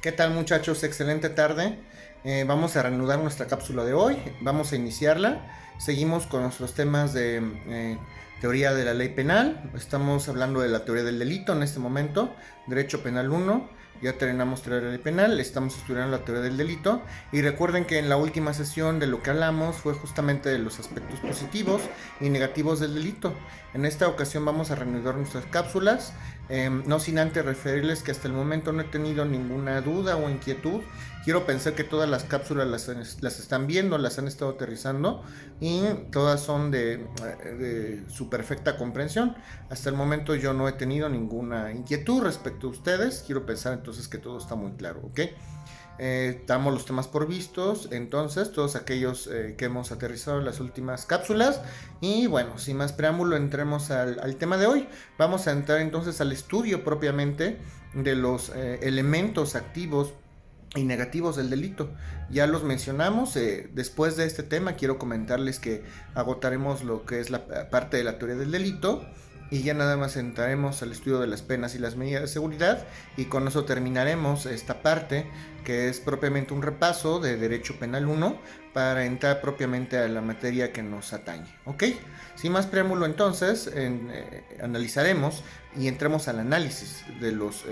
¿Qué tal, muchachos? Excelente tarde. Vamos a reanudar nuestra cápsula de hoy. Vamos a iniciarla. Seguimos con nuestros temas de teoría de la ley penal. Estamos hablando de la teoría del delito en este momento. Derecho penal 1. Ya terminamos teoría de la ley penal. Estamos estudiando la teoría del delito. Y recuerden que en la última sesión de lo que hablamos fue justamente de los aspectos positivos y negativos del delito. En esta ocasión vamos a reanudar nuestras cápsulas. No sin antes referirles que hasta el momento no he tenido ninguna duda o inquietud. Quiero pensar que todas las cápsulas las están viendo, las han estado aterrizando y todas son de su perfecta comprensión. Hasta el momento yo no he tenido ninguna inquietud respecto a ustedes. Quiero pensar entonces que todo está muy claro, ¿ok? Damos los temas por vistos, entonces todos aquellos que hemos aterrizado en las últimas cápsulas. Y bueno, sin más preámbulo, entremos al tema de hoy. Vamos a entrar entonces al estudio propiamente de los elementos activos y negativos del delito. Ya los mencionamos. Después de este tema quiero comentarles que agotaremos lo que es la parte de la teoría del delito y ya nada más entraremos al estudio de las penas y las medidas de seguridad, y con eso terminaremos esta parte que es propiamente un repaso de Derecho Penal 1 para entrar propiamente a la materia que nos atañe, ¿ok? Sin más preámbulo entonces, analizaremos y entremos al análisis de los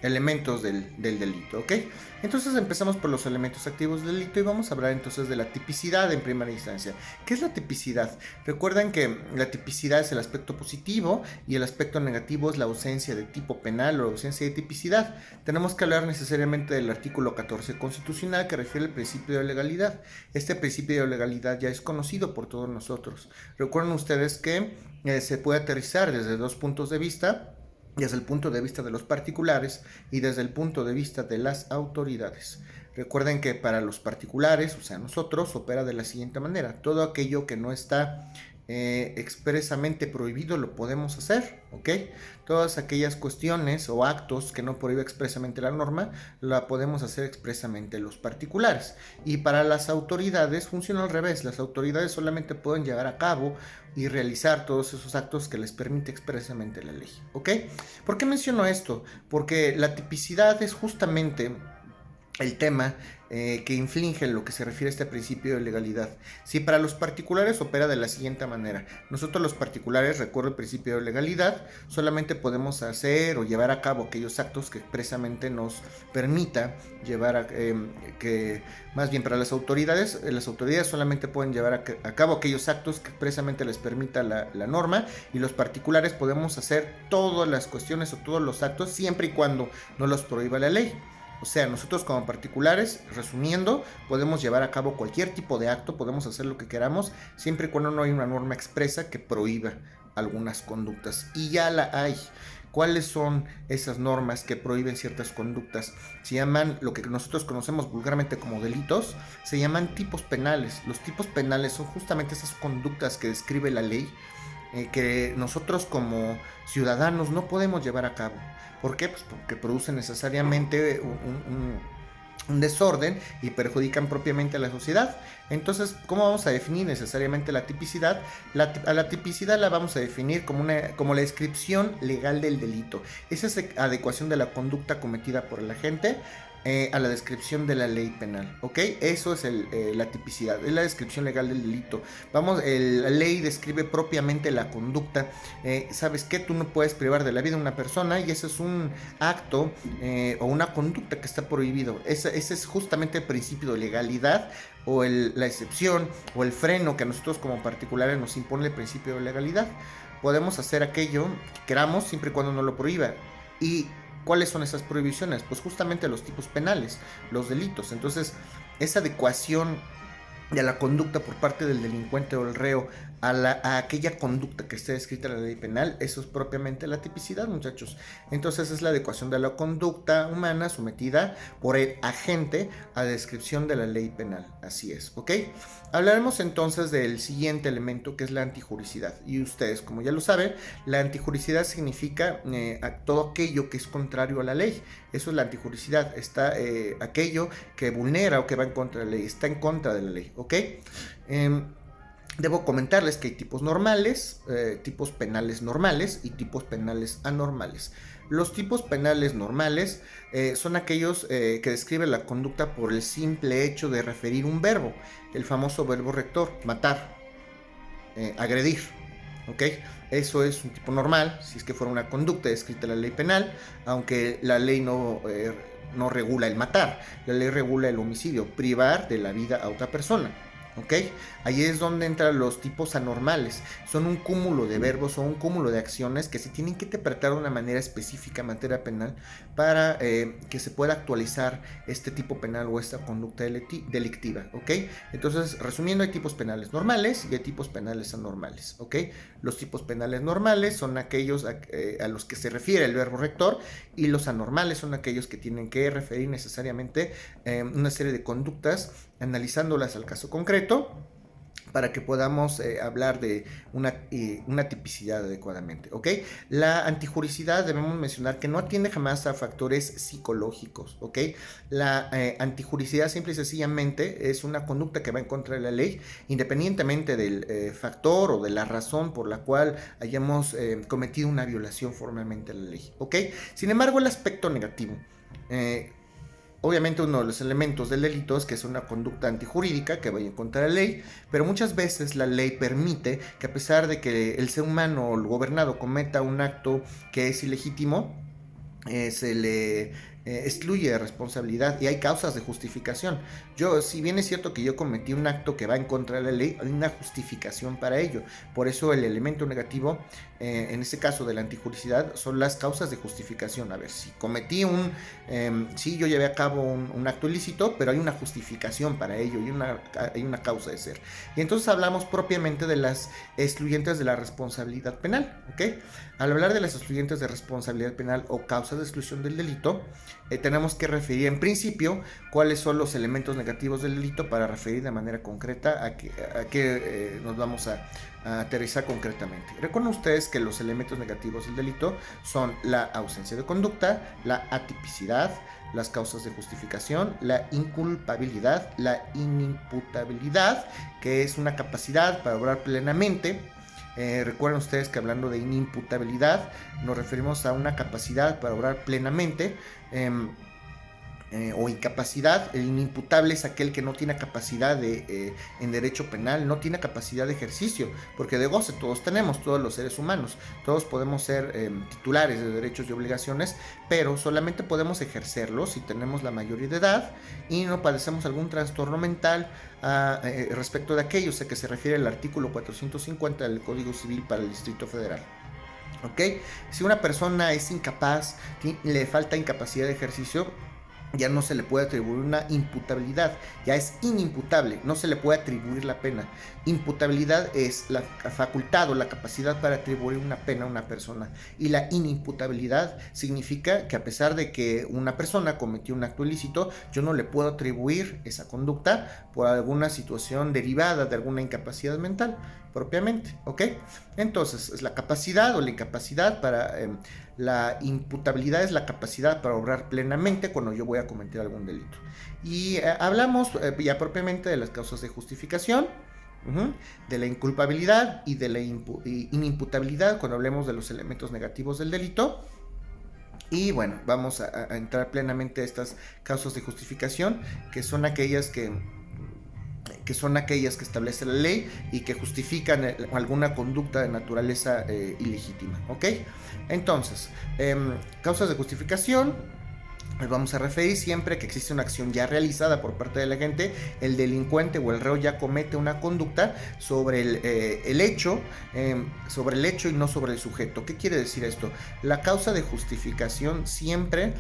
elementos del delito, ¿ok? Entonces empezamos por los elementos activos del delito y vamos a hablar entonces de la tipicidad en primera instancia. ¿Qué es la tipicidad? Recuerden que la tipicidad es el aspecto positivo y el aspecto negativo es la ausencia de tipo penal o ausencia de tipicidad. Tenemos que hablar necesariamente del artículo 14 constitucional que refiere al principio de legalidad. Este principio de legalidad ya es conocido por todos nosotros. Recuerden ustedes que se puede aterrizar desde dos puntos de vista: desde el punto de vista de los particulares y desde el punto de vista de las autoridades. Recuerden que para los particulares, o sea nosotros, opera de la siguiente manera: todo aquello que no está expresamente prohibido lo podemos hacer, ¿ok? Todas aquellas cuestiones o actos que no prohíbe expresamente la norma, la podemos hacer expresamente los particulares. Y para las autoridades funciona al revés: las autoridades solamente pueden llevar a cabo y realizar todos esos actos que les permite expresamente la ley, ¿ok? ¿Por qué menciono esto? Porque la tipicidad es justamente el tema que inflige en lo que se refiere a este principio de legalidad. Si para los particulares opera de la siguiente manera: nosotros los particulares, recuerdo el principio de legalidad, solamente podemos hacer o llevar a cabo aquellos actos que expresamente nos permita llevar que más bien para las autoridades solamente pueden llevar a cabo aquellos actos que expresamente les permita la norma, y los particulares podemos hacer todas las cuestiones o todos los actos siempre y cuando no los prohíba la ley. O sea, nosotros como particulares, resumiendo, podemos llevar a cabo cualquier tipo de acto, podemos hacer lo que queramos, siempre y cuando no hay una norma expresa que prohíba algunas conductas. Y ya la hay. ¿Cuáles son esas normas que prohíben ciertas conductas? Se llaman, lo que nosotros conocemos vulgarmente como delitos, se llaman tipos penales. Los tipos penales son justamente esas conductas que describe la ley, que nosotros como ciudadanos no podemos llevar a cabo. ¿Por qué? Pues porque producen necesariamente un desorden y perjudican propiamente a la sociedad. Entonces, ¿cómo vamos a definir necesariamente la tipicidad? A la tipicidad la vamos a definir como la descripción legal del delito. Esa es adecuación de la conducta cometida por el agente a la descripción de la ley penal, ¿ok? Eso es la tipicidad, es la descripción legal del delito. La ley describe propiamente la conducta. ¿Sabes qué? Tú no puedes privar de la vida a una persona, y ese es un acto o una conducta que está prohibido. Ese es justamente el principio de legalidad, o la excepción o el freno que a nosotros como particulares nos impone el principio de legalidad. Podemos hacer aquello que queramos siempre y cuando no lo prohíba. ¿Y cuáles son esas prohibiciones? Pues justamente los tipos penales, los delitos. Entonces, esa adecuación de la conducta por parte del delincuente o el reo a aquella conducta que esté descrita en la ley penal, eso es propiamente la tipicidad, muchachos. Entonces es la adecuación de la conducta humana sometida por el agente a la descripción de la ley penal. Así es, ¿ok? Hablaremos entonces del siguiente elemento, que es la antijuricidad. Y ustedes, como ya lo saben, la antijuricidad significa todo aquello que es contrario a la ley. Eso es la antijuricidad. Está aquello que vulnera o que va en contra de la ley, está en contra de la ley, ¿ok? Debo comentarles que hay tipos normales, tipos penales normales y tipos penales anormales. Los tipos penales normales son aquellos que describen la conducta por el simple hecho de referir un verbo, el famoso verbo rector, matar, agredir, ¿ok? Eso es un tipo normal, si es que fuera una conducta descrita en la ley penal, aunque la ley no regula el matar, la ley regula el homicidio, privar de la vida a otra persona. ¿Ok? Ahí es donde entran los tipos anormales. Son un cúmulo de verbos o un cúmulo de acciones que se tienen que interpretar de una manera específica en materia penal para que se pueda actualizar este tipo penal o esta conducta delictiva. ¿Ok? Entonces, resumiendo, hay tipos penales normales y hay tipos penales anormales. ¿Ok? Los tipos penales normales son aquellos a los que se refiere el verbo rector, y los anormales son aquellos que tienen que referir necesariamente una serie de conductas, analizándolas al caso concreto, para que podamos hablar de una tipicidad adecuadamente, ¿ok? La antijuricidad debemos mencionar que no atiende jamás a factores psicológicos, ¿ok? La antijuricidad simple y sencillamente es una conducta que va en contra de la ley, independientemente del factor o de la razón por la cual hayamos cometido una violación formalmente a la ley, ¿ok? Sin embargo, el aspecto negativo, obviamente uno de los elementos del delito es que es una conducta antijurídica que vaya en contra de la ley, pero muchas veces la ley permite que, a pesar de que el ser humano o el gobernado cometa un acto que es ilegítimo, se le excluye de responsabilidad y hay causas de justificación. Si bien es cierto que yo cometí un acto que va en contra de la ley, hay una justificación para ello. Por eso el elemento negativo, en este caso de la antijuricidad, son las causas de justificación. A ver, si cometí sí, yo llevé a cabo un acto ilícito, pero hay una justificación para ello, hay una causa de ser. Y entonces hablamos propiamente de las excluyentes de la responsabilidad penal, ¿ok? Al hablar de las excluyentes de responsabilidad penal o causas de exclusión del delito, tenemos que referir en principio cuáles son los elementos negativos del delito para referir de manera concreta a qué nos vamos a aterrizar concretamente. Recuerden ustedes que los elementos negativos del delito son la ausencia de conducta, la atipicidad, las causas de justificación, la inculpabilidad, la inimputabilidad, que es una capacidad para obrar plenamente. Recuerden ustedes que hablando de inimputabilidad nos referimos a una capacidad para obrar plenamente, o incapacidad. El inimputable es aquel que no tiene capacidad en derecho penal, no tiene capacidad de ejercicio, porque de goce todos tenemos, todos los seres humanos, todos podemos ser titulares de derechos y obligaciones, pero solamente podemos ejercerlos si tenemos la mayoría de edad y no padecemos algún trastorno mental respecto de aquello a que se refiere el artículo 450 del Código Civil para el Distrito Federal. ¿Ok? Si una persona es incapaz, le falta incapacidad de ejercicio, ya no se le puede atribuir una imputabilidad, ya es inimputable, no se le puede atribuir la pena. Imputabilidad es la facultad o la capacidad para atribuir una pena a una persona, y la inimputabilidad significa que, a pesar de que una persona cometió un acto ilícito, yo no le puedo atribuir esa conducta por alguna situación derivada de alguna incapacidad mental propiamente, ¿ok? Entonces, es la capacidad o la incapacidad para... la imputabilidad es la capacidad para obrar plenamente cuando yo voy a cometer algún delito. Y hablamos ya propiamente de las causas de justificación, de la inculpabilidad y de la inimputabilidad cuando hablemos de los elementos negativos del delito. Y bueno, vamos a entrar plenamente a estas causas de justificación, que son aquellas que establece la ley y que justifican alguna conducta de naturaleza ilegítima, ¿ok? Entonces, causas de justificación. Vamos a referir siempre que existe una acción ya realizada por parte del agente, el delincuente o el reo ya comete una conducta sobre el hecho y no sobre el sujeto. ¿Qué quiere decir esto? La causa de justificación siempre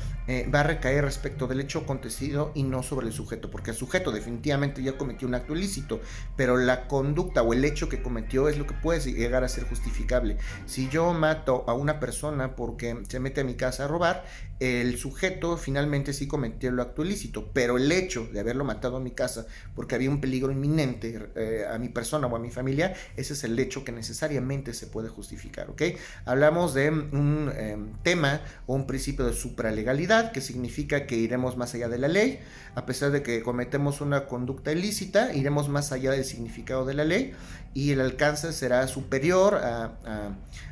va a recaer respecto del hecho acontecido y no sobre el sujeto, porque el sujeto definitivamente ya cometió un acto ilícito, pero la conducta o el hecho que cometió es lo que puede llegar a ser justificable. Si yo mato a una persona porque se mete a mi casa a robar, el sujeto finalmente sí cometió el acto ilícito, pero el hecho de haberlo matado a mi casa porque había un peligro inminente a mi persona o a mi familia, ese es el hecho que necesariamente se puede justificar, ¿ok? Hablamos de un tema o un principio de supralegalidad, que significa que iremos más allá de la ley. A pesar de que cometemos una conducta ilícita, iremos más allá del significado de la ley y el alcance será superior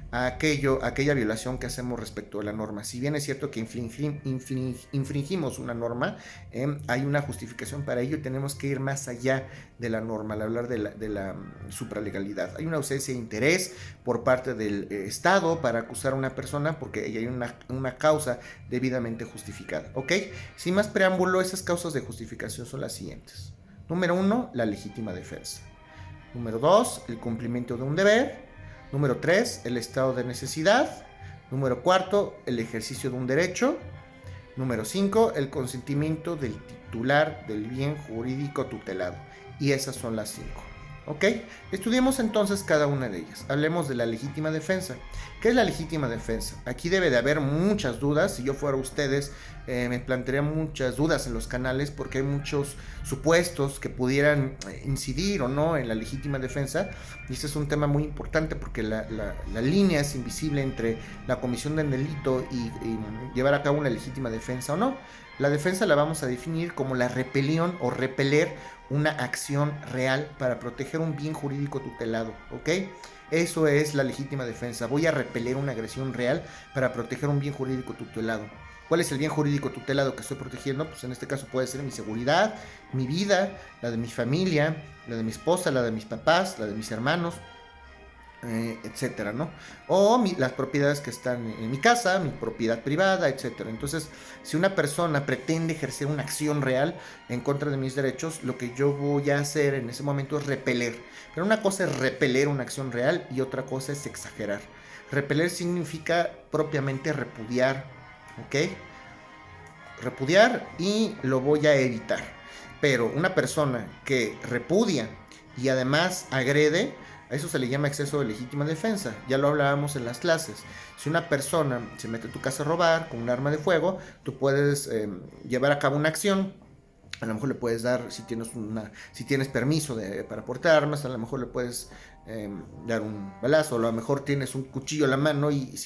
a aquella violación que hacemos respecto a la norma. Si bien es cierto que infringimos una norma, hay una justificación para ello y tenemos que ir más allá de la norma al hablar de la supralegalidad. Hay una ausencia de interés por parte del Estado para acusar a una persona porque hay una causa debidamente justificada. ¿Ok? Sin más preámbulo, esas causas de justificación son las siguientes. Número 1, la legítima defensa. Número 2, el cumplimiento de un deber. Número 3, el estado de necesidad. Número 4, el ejercicio de un derecho. Número 5, el consentimiento del titular del bien jurídico tutelado. Y esas son las 5. ¿Ok? Estudiemos entonces cada una de ellas. Hablemos de la legítima defensa. ¿Qué es la legítima defensa? Aquí debe de haber muchas dudas. Si yo fuera ustedes, me plantearía muchas dudas en los canales porque hay muchos supuestos que pudieran incidir o no en la legítima defensa. Y este es un tema muy importante porque la línea es invisible entre la comisión del delito y llevar a cabo una legítima defensa o no. La defensa la vamos a definir como la repelión o repeler una acción real para proteger un bien jurídico tutelado, ¿ok? Eso es la legítima defensa. Voy a repeler una agresión real para proteger un bien jurídico tutelado. ¿Cuál es el bien jurídico tutelado que estoy protegiendo? Pues en este caso puede ser mi seguridad, mi vida, la de mi familia, la de mi esposa, la de mis papás, la de mis hermanos, etcétera, ¿no? O las propiedades que están en mi casa, mi propiedad privada, etcétera. Entonces, si una persona pretende ejercer una acción real en contra de mis derechos, lo que yo voy a hacer en ese momento es repeler. Pero una cosa es repeler una acción real y otra cosa es exagerar. Repeler significa propiamente repudiar, ¿ok? Repudiar y lo voy a evitar. Pero una persona que repudia y además agrede, a eso se le llama exceso de legítima defensa. Ya lo hablábamos en las clases. Si una persona se mete a tu casa a robar con un arma de fuego, tú puedes llevar a cabo una acción. A lo mejor le puedes dar, si tienes permiso para portar armas, a lo mejor le puedes dar un balazo. O a lo mejor tienes un cuchillo en la mano y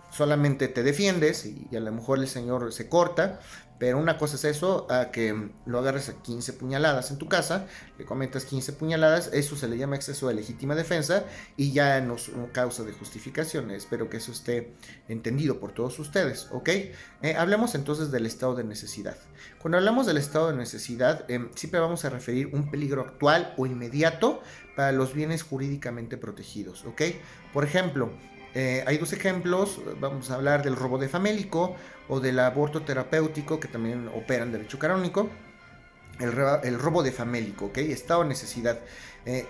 solamente te defiendes y a lo mejor el señor se corta. Pero una cosa es eso, a que lo agarres a 15 puñaladas en tu casa, le cometas 15 puñaladas, eso se le llama exceso de legítima defensa y ya no es una causa de justificación. Espero que eso esté entendido por todos ustedes, ¿ok? Hablemos entonces del estado de necesidad. Cuando hablamos del estado de necesidad, siempre vamos a referir un peligro actual o inmediato para los bienes jurídicamente protegidos, ¿ok? Por ejemplo, hay dos ejemplos, vamos a hablar del robo de famélico o del aborto terapéutico que también opera en derecho canónico. El robo de famélico, ¿ok? Estado de necesidad.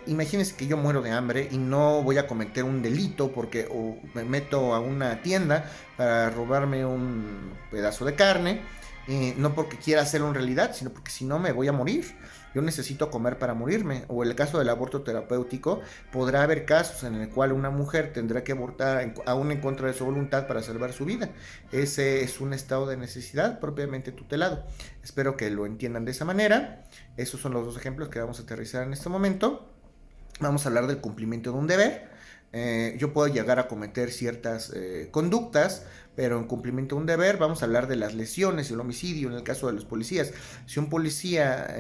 Imagínense que yo muero de hambre y no voy a cometer un delito porque o me meto a una tienda para robarme un pedazo de carne, no porque quiera hacerlo en realidad, sino porque si no me voy a morir. Yo necesito comer para morirme. O en el caso del aborto terapéutico, podrá haber casos en el cual una mujer tendrá que abortar aún en contra de su voluntad para salvar su vida. Ese es un estado de necesidad propiamente tutelado. Espero que lo entiendan de esa manera. Esos son los dos ejemplos que vamos a aterrizar en este momento. Vamos a hablar del cumplimiento de un deber. Yo puedo llegar a cometer ciertas conductas, pero en cumplimiento de un deber vamos a hablar de las lesiones y el homicidio en el caso de los policías. Si un policía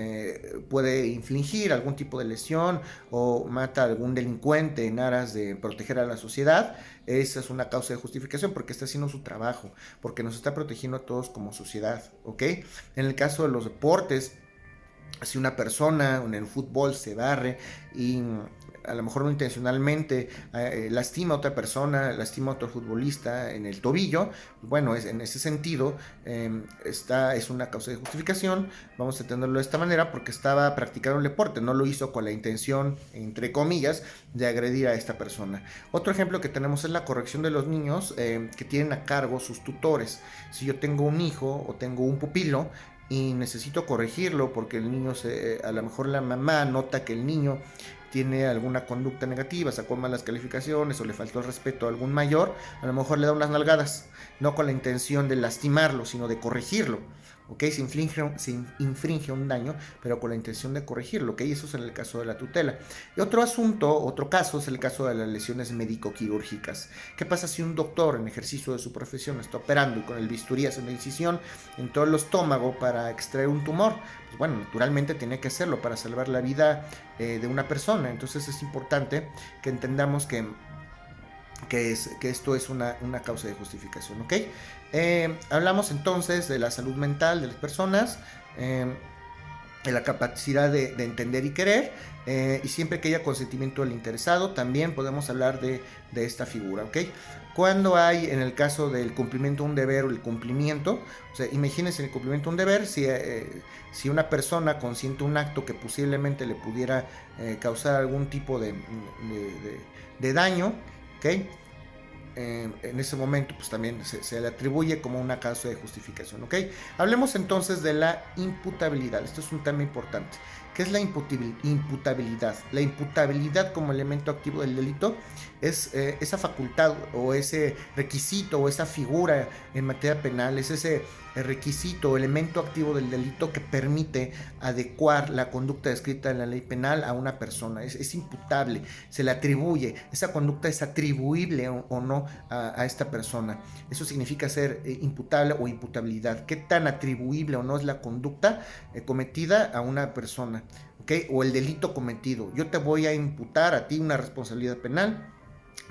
puede infligir algún tipo de lesión o mata a algún delincuente en aras de proteger a la sociedad, esa es una causa de justificación porque está haciendo su trabajo, porque nos está protegiendo a todos como sociedad, ¿ok? En el caso de los deportes, si una persona en el fútbol se barre y a lo mejor no intencionalmente lastima a otra persona, lastima a otro futbolista en el tobillo, bueno, en ese sentido es una causa de justificación, vamos a entenderlo de esta manera porque estaba practicando el deporte, no lo hizo con la intención, entre comillas, de agredir a esta persona. Otro ejemplo que tenemos es la corrección de los niños que tienen a cargo sus tutores. Si yo tengo un hijo o tengo un pupilo y necesito corregirlo porque el niño a lo mejor la mamá nota que el niño tiene alguna conducta negativa, sacó malas calificaciones o le faltó el respeto a algún mayor, a lo mejor le da unas nalgadas, no con la intención de lastimarlo, sino de corregirlo. ¿Ok? Se infringe un daño, pero con la intención de corregirlo, ¿ok? Eso es en el caso de la tutela. Y otro caso es el caso de las lesiones médico-quirúrgicas. ¿Qué pasa si un doctor en ejercicio de su profesión está operando y con el bisturí hace una incisión en todo el estómago para extraer un tumor? Pues bueno, naturalmente tiene que hacerlo para salvar la vida de una persona. Entonces es importante que entendamos que que esto es una causa de justificación, ¿ok? Hablamos entonces de la salud mental de las personas, de la capacidad de entender y querer, y siempre que haya consentimiento del interesado, también podemos hablar de esta figura, ¿ok? Cuando hay, en el caso del cumplimiento de un deber o el cumplimiento, o sea, imagínense el cumplimiento de un deber, si una persona consiente un acto que posiblemente le pudiera causar algún tipo de daño, ¿ok? En ese momento pues también se le atribuye como una causa de justificación, ¿ok? Hablemos entonces de la imputabilidad. Esto es un tema importante. ¿Qué es la imputabilidad? La imputabilidad como elemento activo del delito es esa facultad o ese requisito o esa figura en materia penal, es ese requisito o elemento activo del delito que permite adecuar la conducta descrita en la ley penal a una persona. Es imputable, se le atribuye, esa conducta es atribuible o no a esta persona. Eso significa ser imputable o imputabilidad. ¿Qué tan atribuible o no es la conducta cometida a una persona? ¿Okay? O el delito cometido. Yo te voy a imputar a ti una responsabilidad penal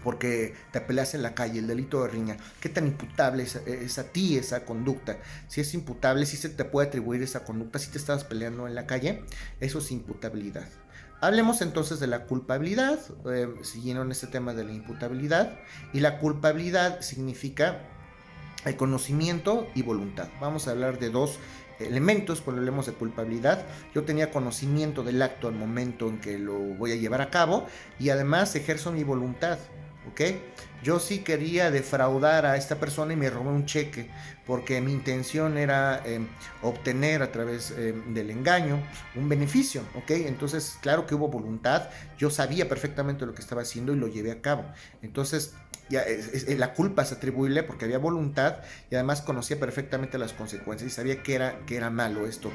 porque te peleas en la calle, el delito de riña. ¿Qué tan imputable es a ti esa conducta? Si es imputable, si se te puede atribuir esa conducta, si te estabas peleando en la calle, eso es imputabilidad. Hablemos entonces de la culpabilidad, siguiendo en este tema de la imputabilidad, y la culpabilidad significa el conocimiento y voluntad. Vamos a hablar de dos elementos cuando hablemos de culpabilidad. Yo tenía conocimiento del acto al momento en que lo voy a llevar a cabo y además ejerzo mi voluntad, ¿ok? Yo sí quería defraudar a esta persona y me robé un cheque porque mi intención era obtener a través del engaño un beneficio, ¿ok? Entonces, claro que hubo voluntad, yo sabía perfectamente lo que estaba haciendo y lo llevé a cabo. Entonces, la culpa es atribuible porque había voluntad y además conocía perfectamente las consecuencias y sabía que era malo esto.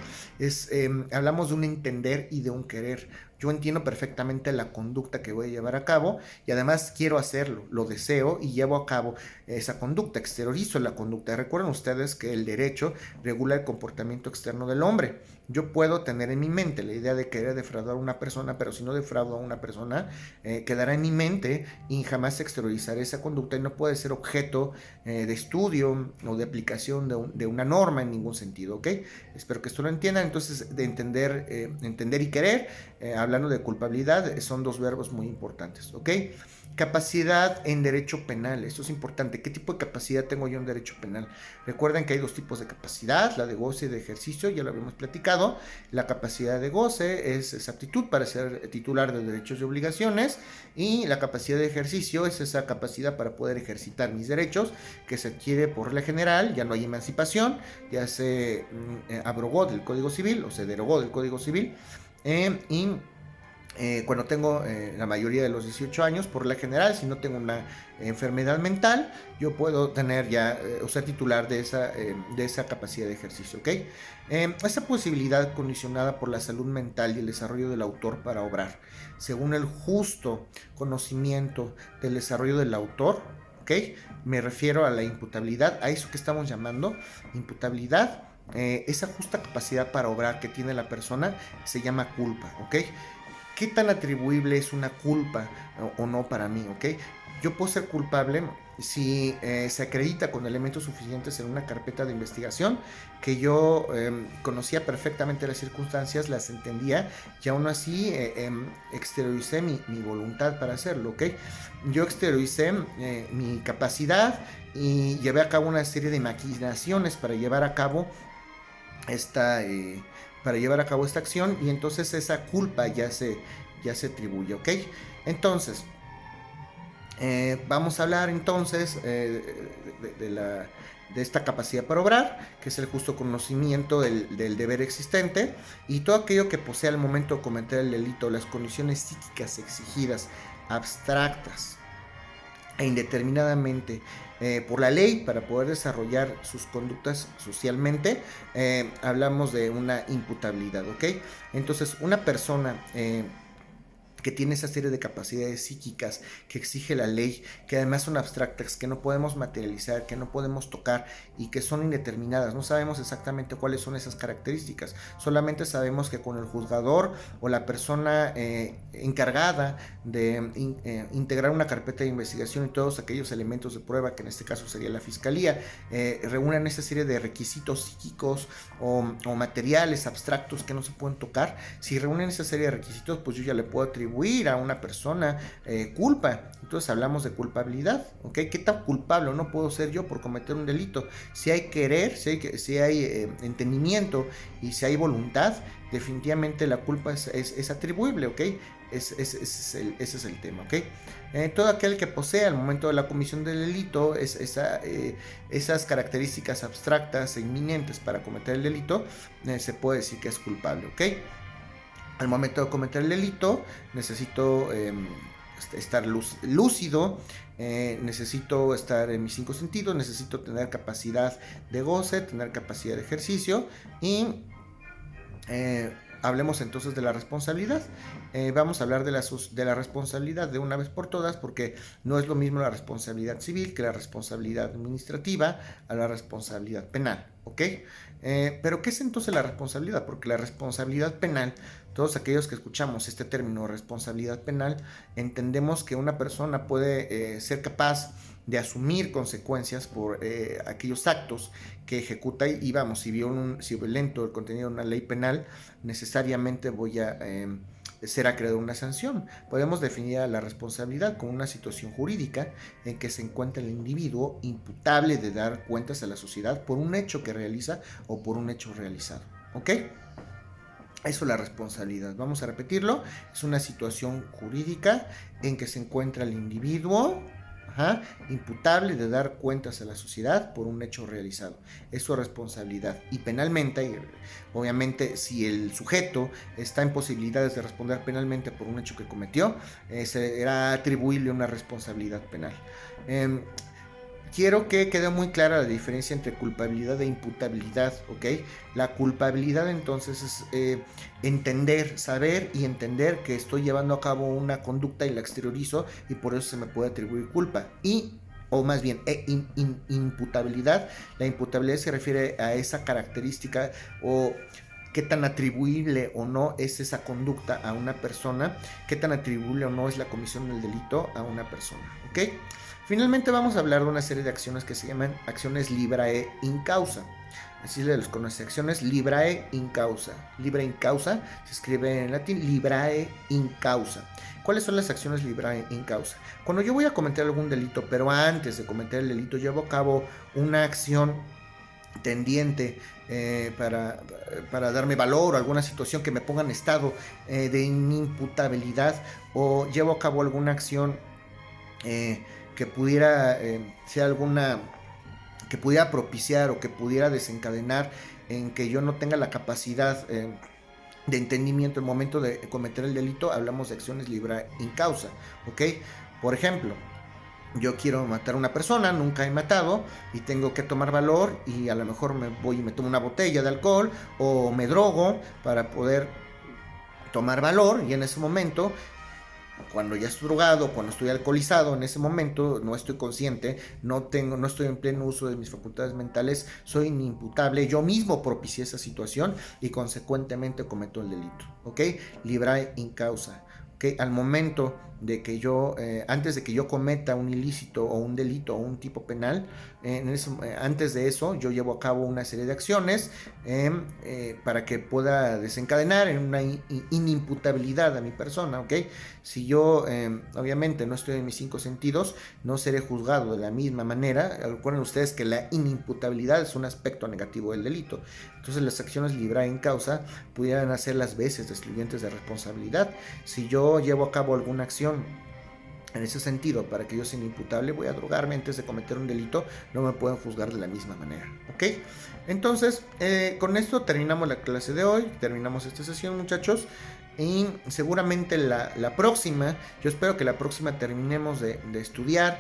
Hablamos de un entender y de un querer. Yo entiendo perfectamente la conducta que voy a llevar a cabo y además quiero hacerlo, lo deseo y llevo a cabo esa conducta, exteriorizo la conducta. Recuerden ustedes que el derecho regula el comportamiento externo del hombre. Yo puedo tener en mi mente la idea de querer defraudar a una persona, pero si no defraudo a una persona, quedará en mi mente y jamás exteriorizaré esa conducta y no puede ser objeto de estudio o de aplicación de una norma en ningún sentido, ¿ok? Espero que esto lo entiendan. Entonces, de entender y querer, hablando de culpabilidad, son dos verbos muy importantes, ¿ok? Capacidad en derecho penal, esto es importante. ¿Qué tipo de capacidad tengo yo en derecho penal? Recuerden que hay dos tipos de capacidad, la de goce y de ejercicio, ya lo habíamos platicado. La capacidad de goce es aptitud para ser titular de derechos y obligaciones, y la capacidad de ejercicio es esa capacidad para poder ejercitar mis derechos que se adquiere por regla general. Ya no hay emancipación, ya se abrogó del Código Civil o se derogó del Código Civil, y cuando tengo la mayoría de los 18 años, por la general, si no tengo una enfermedad mental, yo puedo tener ya, o ser titular de esa capacidad de ejercicio, ¿ok? Esa posibilidad condicionada por la salud mental y el desarrollo del autor para obrar, según el justo conocimiento del desarrollo del autor, ¿ok? Me refiero a la imputabilidad, a eso que estamos llamando imputabilidad. Esa justa capacidad para obrar que tiene la persona se llama culpa, ¿ok? ¿Qué tan atribuible es una culpa o no para mí? ¿Ok? Yo puedo ser culpable si se acredita con elementos suficientes en una carpeta de investigación, que yo conocía perfectamente las circunstancias, las entendía y aún así exterioricé mi voluntad para hacerlo, ¿ok? Yo exterioricé mi capacidad y llevé a cabo una serie de maquinaciones para llevar a cabo esta acción, y entonces esa culpa ya se atribuye, ¿ok? Entonces, vamos a hablar entonces de esta capacidad para obrar, que es el justo conocimiento del deber existente y todo aquello que posee al momento de cometer el delito, las condiciones psíquicas exigidas, abstractas e indeterminadamente por la ley para poder desarrollar sus conductas socialmente. Hablamos de una imputabilidad, ¿ok? Entonces, una persona que tiene esa serie de capacidades psíquicas que exige la ley, que además son abstractas, que no podemos materializar, que no podemos tocar y que son indeterminadas. No sabemos exactamente cuáles son esas características, solamente sabemos que con el juzgador o la persona encargada de integrar una carpeta de investigación y todos aquellos elementos de prueba, que en este caso sería la fiscalía, reúnen esa serie de requisitos psíquicos o materiales abstractos que no se pueden tocar. Si reúnen esa serie de requisitos, pues yo ya le puedo atribuir a una persona culpa. Entonces hablamos de culpabilidad, ¿ok? ¿Qué tan culpable no puedo ser yo por cometer un delito? Si hay querer, si hay entendimiento y si hay voluntad, definitivamente la culpa es atribuible, ¿ok? Ese es el tema, ¿ok? Todo aquel que posee al momento de la comisión del delito esas características abstractas e inminentes para cometer el delito, se puede decir que es culpable, ¿ok? Al momento de cometer el delito, necesito estar lúcido, necesito estar en mis 5 sentidos, necesito tener capacidad de goce, tener capacidad de ejercicio y hablemos entonces de la responsabilidad. Vamos a hablar de la responsabilidad de una vez por todas, porque no es lo mismo la responsabilidad civil que la responsabilidad administrativa a la responsabilidad penal, ¿ok? Pero ¿qué es entonces la responsabilidad? Porque la responsabilidad penal, todos aquellos que escuchamos este término responsabilidad penal, entendemos que una persona puede ser capaz de asumir consecuencias por aquellos actos que ejecuta y vamos, si violento el contenido de una ley penal, necesariamente voy a ser acreedor a una sanción. Podemos definir a la responsabilidad como una situación jurídica en que se encuentra el individuo imputable de dar cuentas a la sociedad por un hecho que realiza o por un hecho realizado, ¿ok? Eso es la responsabilidad. Vamos a repetirlo. Es una situación jurídica en que se encuentra el individuo imputable de dar cuentas a la sociedad por un hecho realizado. Es su responsabilidad. Y penalmente, obviamente, si el sujeto está en posibilidades de responder penalmente por un hecho que cometió, será atribuible una responsabilidad penal. Quiero que quede muy clara la diferencia entre culpabilidad e imputabilidad, ¿ok? La culpabilidad entonces es entender, saber y entender que estoy llevando a cabo una conducta y la exteriorizo y por eso se me puede atribuir culpa. O más bien, imputabilidad. La imputabilidad se refiere a esa característica o qué tan atribuible o no es esa conducta a una persona, qué tan atribuible o no es la comisión del delito a una persona, ¿ok? Finalmente vamos a hablar de una serie de acciones que se llaman acciones librae in causa. Así se les conoce, acciones librae in causa. Librae in causa se escribe en latín, librae in causa. ¿Cuáles son las acciones librae in causa? Cuando yo voy a cometer algún delito, pero antes de cometer el delito llevo a cabo una acción tendiente para darme valor o alguna situación que me ponga en estado de inimputabilidad, o llevo a cabo alguna acción que pudiera ser alguna que pudiera propiciar o que pudiera desencadenar en que yo no tenga la capacidad de entendimiento en el momento de cometer el delito, hablamos de acciones librae in causa, ¿ok? Por ejemplo, yo quiero matar a una persona, nunca he matado y tengo que tomar valor y a lo mejor me voy y me tomo una botella de alcohol o me drogo para poder tomar valor, y en ese momento, cuando ya estoy drogado, cuando estoy alcoholizado, en ese momento no estoy consciente, no estoy en pleno uso de mis facultades mentales, soy inimputable, yo mismo propicié esa situación y consecuentemente cometo el delito, ¿ok? Librae in causa, ¿ok? Al momento de que yo, antes de que yo cometa un ilícito o un delito o un tipo penal, antes de eso yo llevo a cabo una serie de acciones para que pueda desencadenar en una inimputabilidad a mi persona, ¿ok? Si yo obviamente no estoy en mis 5 sentidos, no seré juzgado de la misma manera. Recuerden ustedes que la inimputabilidad es un aspecto negativo del delito. Entonces las acciones librae in causa pudieran hacer las veces de excluyentes de responsabilidad. Si yo llevo a cabo alguna acción en ese sentido, para que yo sea inimputable, voy a drogarme antes de cometer un delito, no me pueden juzgar de la misma manera, ¿ok? Entonces, con esto terminamos la clase de hoy, terminamos esta sesión, muchachos, y seguramente la próxima, yo espero que la próxima terminemos de estudiar,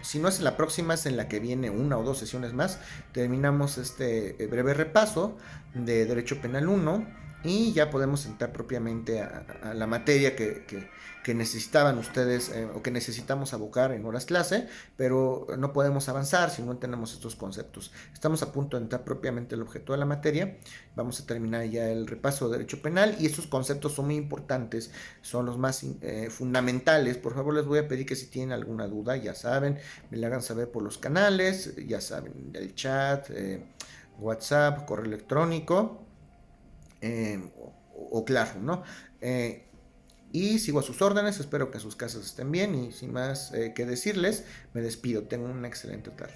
si no es en la próxima, es en la que viene, 1 o 2 sesiones más, terminamos este breve repaso de Derecho Penal 1, y ya podemos entrar propiamente a la materia que necesitaban ustedes o que necesitamos abocar en horas clase, pero no podemos avanzar si no tenemos estos conceptos. Estamos a punto de entrar propiamente al objeto de la materia, vamos a terminar ya el repaso de derecho penal y estos conceptos son muy importantes, son los más fundamentales. Por favor, les voy a pedir que si tienen alguna duda, ya saben, me la hagan saber por los canales, ya saben, el chat, WhatsApp, correo electrónico o claro, ¿no? Y sigo a sus órdenes, espero que sus casas estén bien y sin más que decirles, me despido, tengan una excelente tarde.